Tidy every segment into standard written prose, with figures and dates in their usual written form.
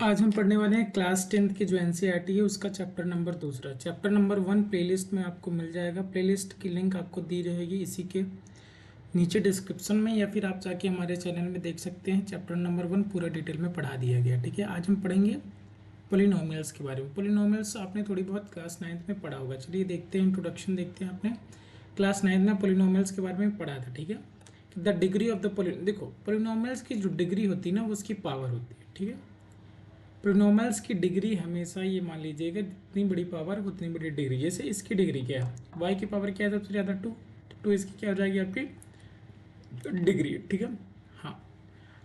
आज हम पढ़ने वाले हैं क्लास 10th की जो एनसीईआरटी है उसका चैप्टर नंबर दूसरा। चैप्टर नंबर 1 प्लेलिस्ट में आपको मिल जाएगा। प्लेलिस्ट की लिंक आपको दी रहेगी इसी के नीचे डिस्क्रिप्शन में, या फिर आप जाके हमारे चैनल में देख सकते हैं। चैप्टर नंबर 1 पूरा डिटेल में पढ़ा दिया गया। ठीक है, आज हम पढ़ेंगे पोलिनोमियल्स के बारे में। पोलिनोमियल्स आपने थोड़ी बहुत क्लास 9th में पढ़ा होगा। चलिए देखते हैं, इंट्रोडक्शन देखते हैं। आपने क्लास 9th में पोलिनोमियल्स के बारे में पढ़ा था। ठीक है, द डिग्री ऑफ द देखो पोलिनोमियल्स की जो डिग्री होती है ना वो उसकी पावर होती है। ठीक है, पोलिनोमियल्स की डिग्री हमेशा ये मान लीजिएगा जितनी बड़ी पावर उतनी बड़ी डिग्री। जैसे इसकी डिग्री क्या है, y की पावर क्या है सबसे ज़्यादा 2, तो 2 इसकी क्या हो जाएगी आपकी डिग्री। ठीक है, हाँ।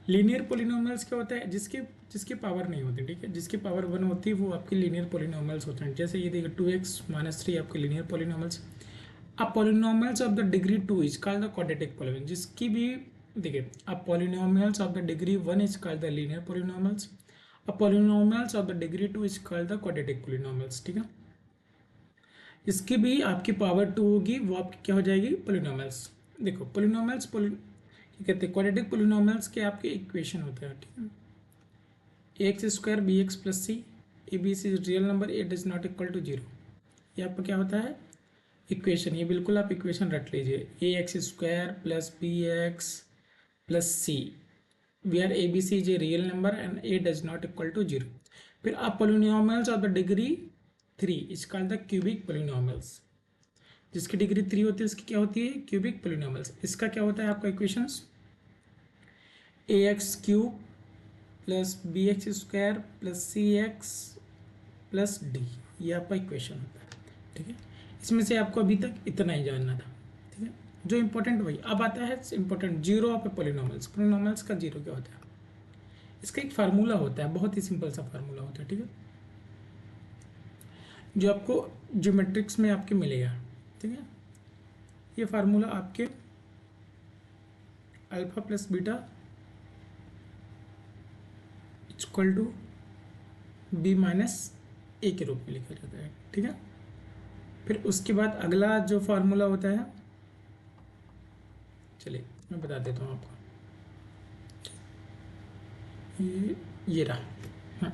लीनियर पोलिनोमियल्स क्या होता है, जिसकी जिसकी पावर नहीं होती। ठीक है, जिसकी पावर 1 होती है वो आपकी लीनियर पोलिनोमियल्स होते हैं। जैसे ये देखिए 2x-3 आपके लीनियर पोलिनोमियल्स। अब polynomials of the degree 2 is called the quadratic polynomial. जिसकी भी देखिए, अब polynomials of the degree 1 is called the linear polynomials. अब polynomials of the degree 2 is called the quadratic polynomials. ठीक है, इसकी भी आपकी पावर 2 होगी, वो आपकी क्या हो जाएगी पोलिनोमियल्स। देखो पोलिनोमियल्स क्या कहते हैं, क्वाड्रेटिक पोलिनोमियल्स के आपके इक्वेशन होते हैं। ठीक है, x square b x plus c a b c is real number a does not equal to zero. ये आपका क्या होता है इक्वेशन। ये बिल्कुल आप इक्वेशन रट लीजिए, A X square plus B x plus C where ABC is a real number and A does not equal to 0. फिर आप polynomials of the degree 3 is called the cubic polynomials। जिसकी degree 3 होती है उसकी क्या होती है क्यूबिक पोलिनोमियल्स। इसका क्या होता है आपका equations, A X cube plus B X square plus C X plus D, ये आपका इक्वेशन होता है। ठीक है, इसमें से आपको अभी तक इतना ही जानना था। ठीक है, जो इंपॉर्टेंट वही अब आता है important, zero of polynomials. Polynomials का जीरो क्या होता है, इसका एक फार्मूला होता है, बहुत ही सिंपल सा फार्मूला होता है। ठीक है, जो आपको ज्योमेट्रिक्स में आपके मिलेगा। ठीक है, ये फार्मूला आपके alpha plus beta equal to B minus A के रूप में लिखा जाता है। ठीक है, फिर उसके बाद अगला जो फार्मूला होता है, चलिए मैं बता देता हूँ आपको। ये रहा, हाँ।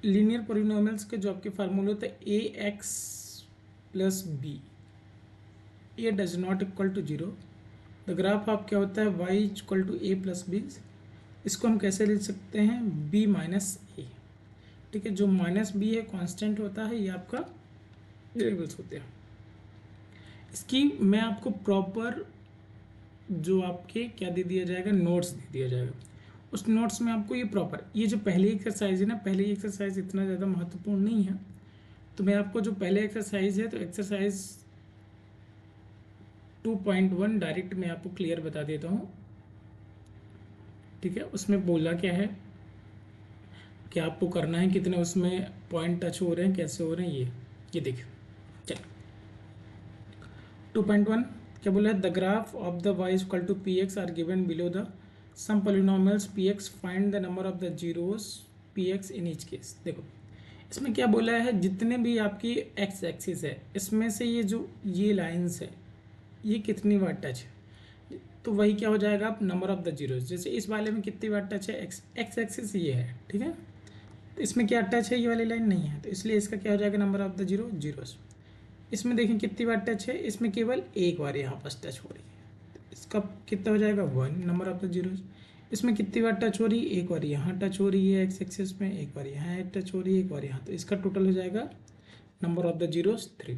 लीनियर पोलिनोमियल्स के जो आपके फार्मूले होते हैं, A x plus B A does not equal to zero. The graph आप क्या होता है Y equal to A plus B. इसको हम कैसे लिख सकते हैं, बी माइनस ए। ठीक है, जो माइनस बी है कांस्टेंट होता है, ये आपका वेरिएबल्स होते हैं। इसकी मैं आपको प्रॉपर जो आपके क्या दे दिया जाएगा, नोट्स दे दिया जाएगा। उस नोट्स में आपको ये प्रॉपर, ये जो पहली एक्सरसाइज है ना, पहली एक्सरसाइज इतना ज़्यादा महत्वपूर्ण नहीं है, तो मैं आपको जो पहले एक्सरसाइज है तो एक्सरसाइज 2.1 डायरेक्ट मैं आपको क्लियर बता देता हूँ। ठीक है, उसमें बोला क्या है, क्या आपको करना है, कितने उसमें पॉइंट टच हो रहे हैं, कैसे हो रहे हैं, ये देखिए। चल 2.1 क्या बोला है, the graph of the y equal to p x are given below the some polynomials p x, find the number of the zeros p x in each case. देखो इसमें क्या बोला है, जितने भी आपकी एक्स एक्सिस है इसमें से ये जो ये लाइंस है ये कितनी बार टच है, तो वही क्या हो जाएगा आप नंबर ऑफ द जीरोस। जैसे इस वाले में कितनी बार टच है, एक्स एक्सिस ये है। ठीक है, तो इसमें क्या टच है, ये वाली लाइन नहीं है, तो इसलिए इसका क्या हो जाएगा नंबर ऑफ द जीरोस। इसमें देखें कितनी बार टच है, इसमें केवल एक बार यहाँ पर टच हो रही है, तो इसका कितना हो जाएगा 1 नंबर ऑफ द जीरोस। इसमें कितनी बार टच हो रही है, एक बार यहाँ टच हो रही है एक्स एक्सिस में, एक बार यहाँ टच हो रही है, एक बार यहाँ, तो इसका टोटल हो जाएगा नंबर ऑफ द जीरोस 3।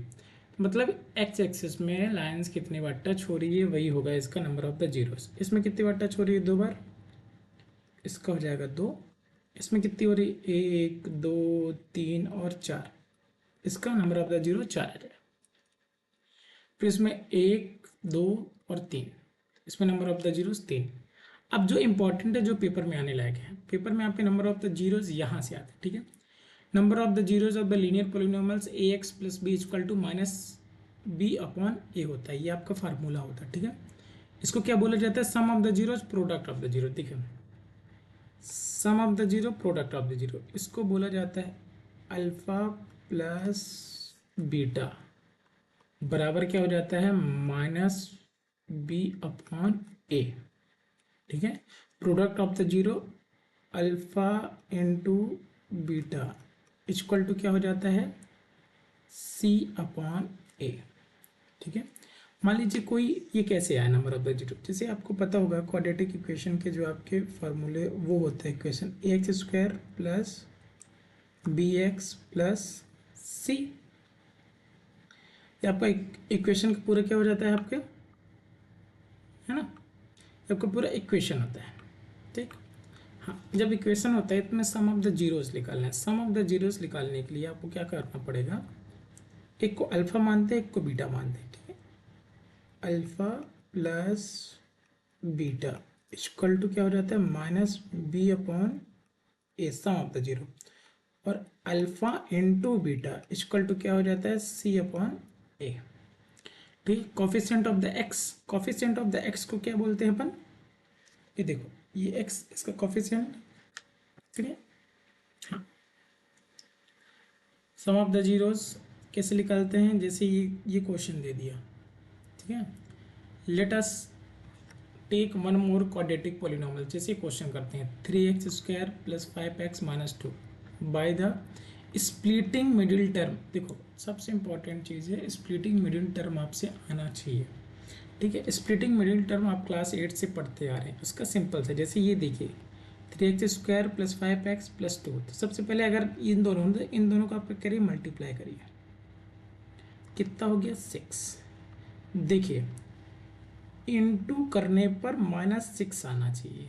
मतलब एक्स एक्सिस में लाइंस कितनी बार टच हो रही है वही होगा इसका नंबर ऑफ द जीरोस। इसमें कितनी बार टच हो रही है, 2 बार, इसका हो जाएगा 2। इसमें कितनी हो रही है, 1 2 3 और 4, इसका नंबर ऑफ द जीरो 4 आ जाएगा। फिर इसमें 1 2 और 3, इसमें नंबर ऑफ द जीरोस 3। अब जो इंपॉर्टेंट है, जो पेपर में आने लायक है, पेपर में आपके नंबर ऑफ द जीरोस यहाँ से आते हैं। ठीक है, number of the zeros of the linear polynomials a x plus b equal to minus b upon a होता है, ये आपका फार्मूला होता है। ठीक है, इसको क्या बोला जाता है, sum of the zeros product of the zero. देखिए sum of the zero product of the zero, इसको बोला जाता है अल्फा प्लस बीटा बराबर क्या हो जाता है माइनस बी अपॉन ए। ठीक है, product of the zero alpha into beta equal to क्या हो जाता है C अपॉन ए। ठीक है, मान लीजिए कोई ये कैसे आया नंबर ऑफ द जीरो, जैसे आपको पता होगा क्वाड्रेटिक इक्वेशन के जो आपके फार्मूले वो होते हैं equation x square plus B x plus c. ये आपका इक्वेशन का पूरा क्या हो जाता है आपके, है ना, आपका पूरा इक्वेशन होता है। ठीक, हाँ, जब इक्वेशन होता है तो सम ऑफ द जीरोस निकालना है। सम ऑफ द जीरोस निकालने के लिए आपको क्या करना पड़ेगा, एक को अल्फा मानते हैं एक को बीटा मानते हैं। ठीक है, alpha plus beta equal to क्या हो जाता है minus b upon a, sum of the zero, और alpha into beta equal to क्या हो जाता है सी अपॉन ए। ठीक, coefficient of the x, coefficient of the x को क्या बोलते हैं अपन, ये देखो ये एक्स, इसका कॉफिशिएंट। ठीक है, हाँ, सम ऑफ द जीरोस कैसे निकालते हैं, जैसे ये क्वेश्चन दे दिया। ठीक है, let us take one more quadratic polynomial, जैसे क्वेश्चन करते हैं 3x square plus 5x minus 2 by the splitting middle term. देखो सबसे इंपॉर्टेंट चीज़ है, स्प्लिटिंग मिडिल टर्म आपसे आना चाहिए। ठीक है, स्प्लिटिंग मिडिल टर्म आप क्लास 8 से पढ़ते आ रहे हैं, उसका सिंपल सा, जैसे ये देखिए 3x square plus 5x plus 2, तो सबसे पहले अगर इन दोनों को आप करिए मल्टीप्लाई करिए, कितना हो गया 6। देखिए इनटू करने पर -6 आना चाहिए,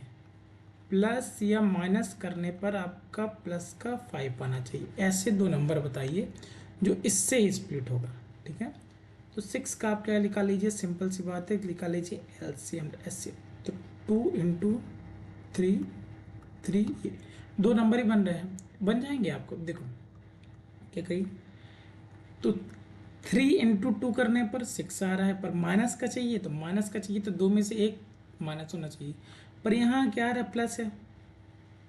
प्लस या माइनस करने पर आपका प्लस का 5 आना चाहिए। ऐसे दो नंबर बताइए जो इससे ही स्प्लिट होगा। ठीक है, तो 6 का आप क्या निकाल लीजिए, सिंपल सी बात है, निकाल लीजिए एलसीएम एससीएम। तो 2 इंटू 3, 3, ये दो नंबर ही बन रहे हैं, बन जाएंगे आपको। देखो क्या कही, तो 3 इंटू 2 करने पर 6 आ रहा है, पर माइनस का चाहिए तो माइनस का चाहिए, तो दो में से एक माइनस होना चाहिए। पर यहाँ क्या आ रहा है, प्लस है,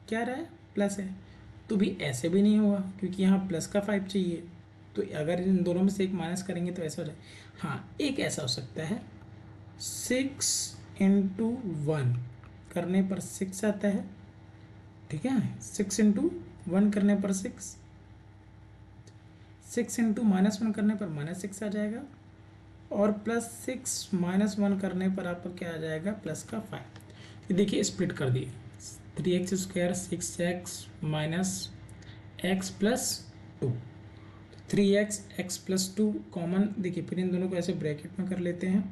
क्या आ रहा है प्लस है, तो भी ऐसे भी नहीं होगा क्योंकि यहाँ प्लस का 5 चाहिए। तो अगर इन दोनों में से एक माइनस करेंगे तो ऐसा हो जाए। हाँ, एक ऐसा हो सकता है 6 इंटू 1 करने पर 6 आता है। ठीक है, 6 इंटू 1 करने पर 6, 6 इंटू -1 करने पर -6 आ जाएगा, और प्लस 6 -1 करने पर आपका क्या आ जाएगा प्लस का 5। ये देखिए स्प्लिट कर दिए, 3x square 6x minus x plus 2, 3x x plus 2 common. देखिए फिर इन दोनों को ऐसे ब्रैकेट में कर लेते हैं,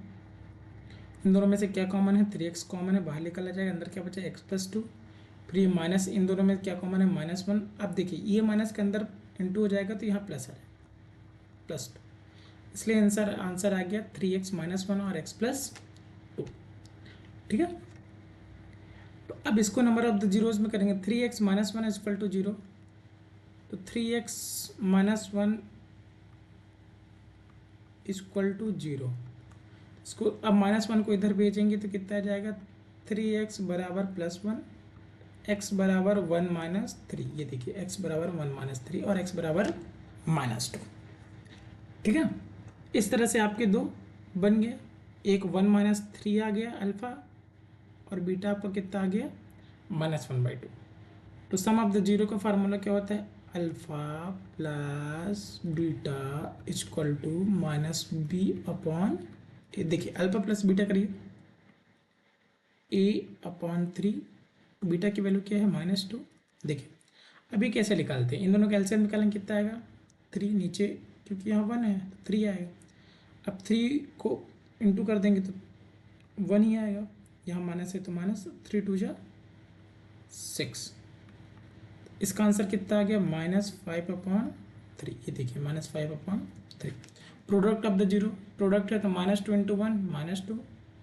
इन दोनों में से क्या कॉमन है, 3x कॉमन है, बाहर निकला जाएगा, अंदर क्या बचा x प्लस 2, फिर ये माइनस, इन दोनों में क्या कॉमन है -1। अब देखिए ये माइनस के अंदर इंटू हो जाएगा तो यहाँ प्लस आ जाएगा प्लस 2, इसलिए आंसर आ गया 3x -1 और x प्लस 2। ठीक है, तो अब इसको नंबर ऑफ द जीरोज में करेंगे, 3x -1 इक्वल टू 0, तो 3x -1 इक्वल टू 0। इसको अब -1 को इधर भेजेंगे तो कितना आ जाएगा, 3x बराबर +1, x बराबर 1 - 3। ये देखिए x बराबर 1 - 3 और x बराबर -2। ठीक है, इस तरह से आपके दो बन गए, एक 1 - 3 आ गया अल्फ़ा, और बीटा आपका कितना आ गया -1/2। तो सम ऑफ द जीरो का फार्मूला क्या होता है, alpha plus beta equal to -b upon, देखिए अल्फ़ा प्लस बीटा करिए a/3, बीटा की वैल्यू क्या है -2। देखिए अभी कैसे निकालते हैं, इन दोनों का एलसीएम निकालेंगे, कितना आएगा 3, नीचे क्योंकि यहाँ 1 है तो 3 आएगा। अब 3 को इंटू कर देंगे तो 1 ही आएगा, यहाँ माइनस है तो माइनस, 3 2 जा 6। इसका आंसर कितना आ गया -5/3। ये देखिए -5/3। Product of the zero, product है तो -2 इंटू 1 -2,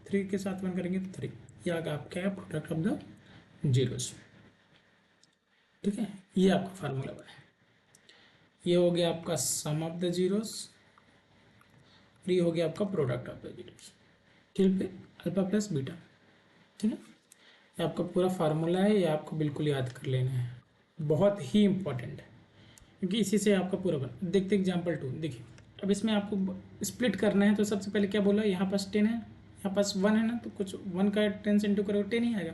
3 के साथ 1 करेंगे तो 3, ये आ गया आपका है प्रोडक्ट ऑफ द जीरोस। ठीक है, ये आपका फार्मूला है, ये हो गया आपका सम ऑफ द जीरोस, और ये हो गया आपका प्रोडक्ट ऑफ द जीरोस। ठीक है, अल्फा प्लस बीटा। ठीक है, ये आपका पूरा फार्मूला है, ये आपको बिल्कुल याद कर लेना है, बहुत ही इंपॉर्टेंट है क्योंकि इसी से आपका पूरा बन। देखते एग्जाम्पल 2, देखिए अब इसमें आपको स्प्लिट करना है, तो सबसे पहले क्या बोला, यहाँ पास 10 है, यहाँ पास 1 है ना, तो कुछ 1 का 10 से इंटू करोगे 10 ही आएगा।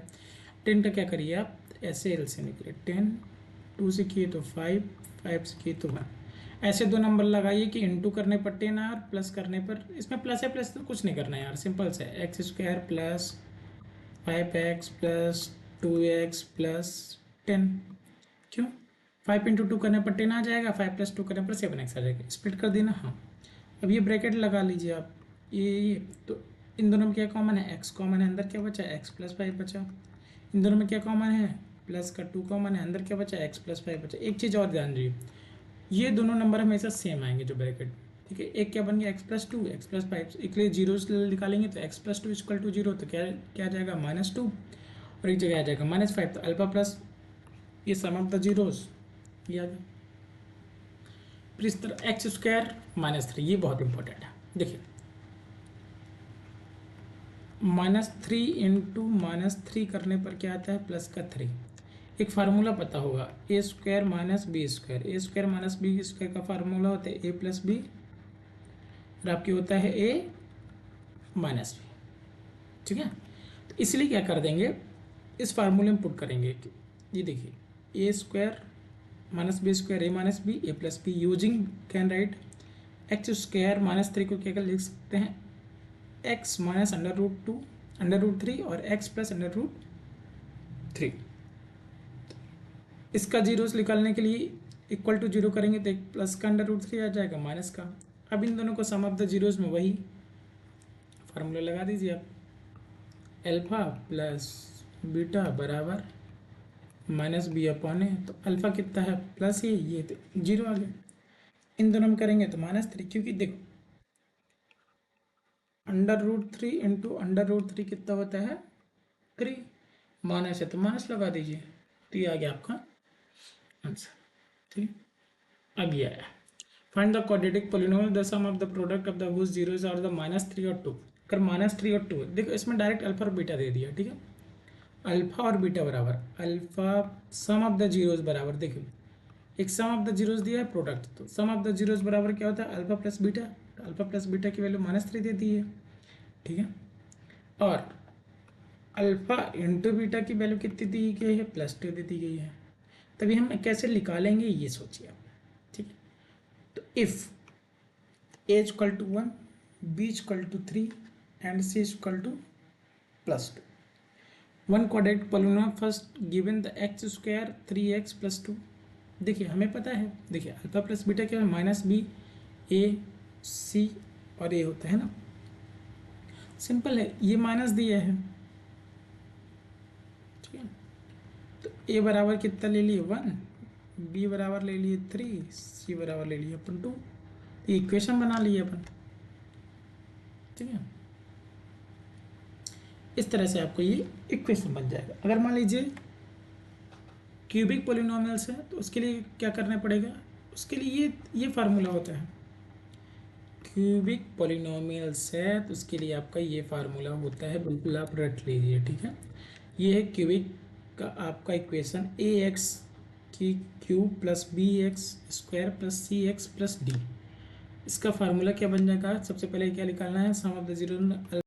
10 का क्या करिए आप ऐसे एलसीएम निकले 10, 2 से किए तो 5, 5 से किए तो 1। ऐसे दो नंबर लगाइए कि इंटू करने पर 10 और प्लस करने पर, इसमें प्लस है प्लस तो कुछ नहीं करना है यार, सिंपल से x square plus 5x plus 2x plus 10। क्यों 5 इंटू 2 करने पर 10 आ जाएगा, 5 प्लस 2 करने पर 7x आ जाएगा, स्प्लिट कर देना। हाँ अब ये ब्रैकेट लगा लीजिए आप, ये तो इन दोनों में क्या कॉमन है, x कॉमन है, अंदर क्या बचा x प्लस 5 बचा। इन दोनों में क्या कॉमन है, प्लस का 2 कॉमन है, अंदर क्या बचा x प्लस 5 बचा। एक चीज़ और ध्यान दीजिए, ये दोनों नंबर हमेशा सेम आएंगे जो ब्रैकेट, ठीक है। एक क्या बन गया x प्लस 2, x प्लस 5, एक लिए जीरो निकालेंगे तो x प्लस 2 इक्वल टू 0, तो क्या क्या आ जाएगा -2, और एक जगह आ जाएगा -5, तो अल्फा प्लस ये सम ऑफ द जीरोस ये आ गया। फिर इस तरह एक्स स्क्वायर -3, ये बहुत इंपॉर्टेंट है। देखिए -3 इंटू -3 करने पर क्या आता है प्लस का 3। एक फार्मूला पता होगा ए स्क्वायर माइनस बी स्क्वायर, ए स्क्वायर माइनस बी स्क्वायर का फार्मूला होता है ए प्लस बी, और आपकी होता है ए माइनस बी, ठीक है। तो इसलिए क्या कर देंगे, इस फार्मूले में पुट करेंगे कि ये देखिए a square minus b square a minus b a plus b, using can write x square -3 को क्या कर लिख सकते हैं एक्स माइनस √2 √3 और एक्स प्लस √3। इसका जीरोस निकालने के लिए इक्वल टू 0 करेंगे तो एक प्लस का √3 आ जाएगा माइनस का। अब इन दोनों को सम ऑफ द जीरोस में वही फार्मूला लगा दीजिए आप, अल्फा प्लस बीटा बराबर माइनस बी अपॉन ए, तो अल्फा कितना है प्लस ये तो 0 आ गया। इन दोनों में करेंगे तो -3, क्योंकि देखो √3 इंटू √3 कितना होता है 3, माइनस है तो माइनस लगा दीजिए, तो ये आ गया आपका आंसर, ठीक। अब ये आया find the quadratic polynomial the sum of the product of the whose zeros are the -3 और 2। अगर -3 और 2 देखो इसमें डायरेक्ट अल्फा और बीटा दे दिया, ठीक है। अल्फा और बीटा बराबर alpha sum of the zeros बराबर, देखो एक सम ऑफ द जीरोस दिया है प्रोडक्ट, तो सम ऑफ द जीरोस बराबर क्या होता है अल्फा प्लस बीटा, तो अल्फा प्लस बीटा की वैल्यू -3 दे दी है, ठीक है। और अल्फा इंटू बीटा की वैल्यू कितनी दी गई है +2 दे दी गई है। तभी हम कैसे निकालेंगे ये सोचिए आप, ठीक है। तो if a equal to 1, b equal to 3 and c equal to +2, one quadratic polynomial first given the x square 3x + 2। देखिए हमें पता है, देखिए अल्फा प्लस बीटा क्या है -b a c और a होता है ना, सिंपल है, ये माइनस दिया है, ठीक है। तो a बराबर कितना ले लिए 1, b बराबर ले लिए 3, c बराबर ले लिए अपन 2, ये इक्वेशन बना लिए अपन, ठीक है। इस तरह से आपको ये इक्वेशन बन जाएगा। अगर मान लीजिए क्यूबिक पोलिनोमियल्स है तो उसके लिए क्या करना पड़ेगा, उसके लिए ये फार्मूला होता है। क्यूबिक पोलिनोमियल्स है तो उसके लिए आपका ये फार्मूला होता है, बिल्कुल आप रट लीजिए, ठीक है। ये है क्यूबिक का आपका इक्वेशन ax की cube plus bx square plus cx plus d। इसका फार्मूला क्या बन जाएगा, सबसे पहले क्या निकालना है सम ऑफ द जीरो